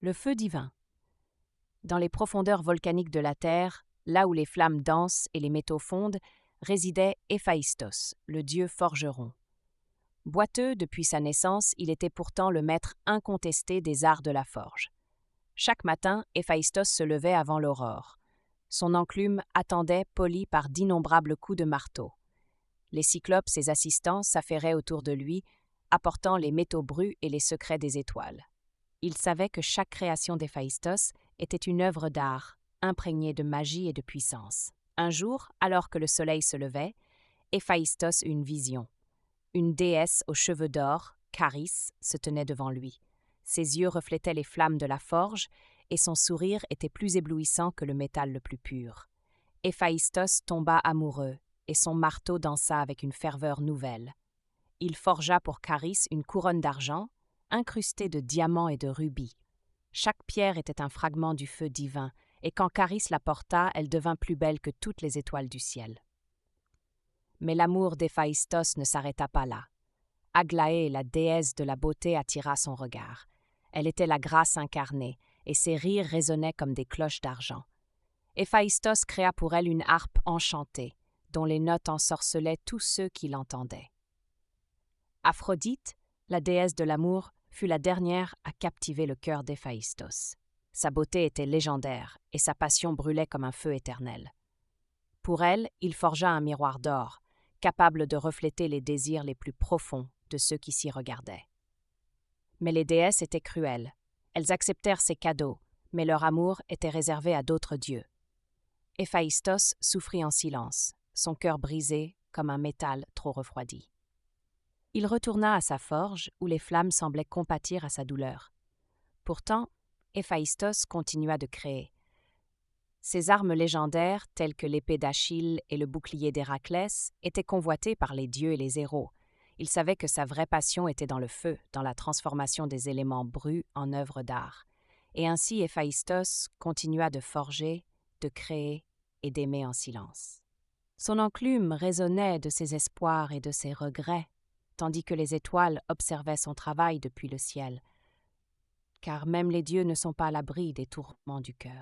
Le feu divin. Dans les profondeurs volcaniques de la Terre, là où les flammes dansent et les métaux fondent, résidait Héphaïstos, le dieu forgeron. Boiteux depuis sa naissance, il était pourtant le maître incontesté des arts de la forge. Chaque matin, Héphaïstos se levait avant l'aurore. Son enclume attendait, poli par d'innombrables coups de marteau. Les cyclopes, ses assistants, s'affairaient autour de lui, apportant les métaux brus et les secrets des étoiles. Il savait que chaque création d'Héphaïstos était une œuvre d'art, imprégnée de magie et de puissance. Un jour, alors que le soleil se levait, Héphaïstos eut une vision. Une déesse aux cheveux d'or, Charis, se tenait devant lui. Ses yeux reflétaient les flammes de la forge, et son sourire était plus éblouissant que le métal le plus pur. Héphaïstos tomba amoureux, et son marteau dansa avec une ferveur nouvelle. Il forgea pour Charis une couronne d'argent, incrustée de diamants et de rubis. Chaque pierre était un fragment du feu divin, et quand Charis la porta, elle devint plus belle que toutes les étoiles du ciel. Mais l'amour d'Héphaïstos ne s'arrêta pas là. Aglaé, la déesse de la beauté, attira son regard. Elle était la grâce incarnée, et ses rires résonnaient comme des cloches d'argent. Héphaïstos créa pour elle une harpe enchantée, dont les notes ensorcelaient tous ceux qui l'entendaient. Aphrodite, la déesse de l'amour, fut la dernière à captiver le cœur d'Héphaïstos. Sa beauté était légendaire, et sa passion brûlait comme un feu éternel. Pour elle, il forgea un miroir d'or, capable de refléter les désirs les plus profonds de ceux qui s'y regardaient. Mais les déesses étaient cruelles. Elles acceptèrent ses cadeaux, mais leur amour était réservé à d'autres dieux. Héphaïstos souffrit en silence, son cœur brisé comme un métal trop refroidi. Il retourna à sa forge, où les flammes semblaient compatir à sa douleur. Pourtant, Héphaïstos continua de créer. Ses armes légendaires, telles que l'épée d'Achille et le bouclier d'Héraclès, étaient convoitées par les dieux et les héros. Il savait que sa vraie passion était dans le feu, dans la transformation des éléments brus en œuvres d'art. Et ainsi Héphaïstos continua de forger, de créer et d'aimer en silence. Son enclume résonnait de ses espoirs et de ses regrets, tandis que les étoiles observaient son travail depuis le ciel, car même les dieux ne sont pas à l'abri des tourments du cœur.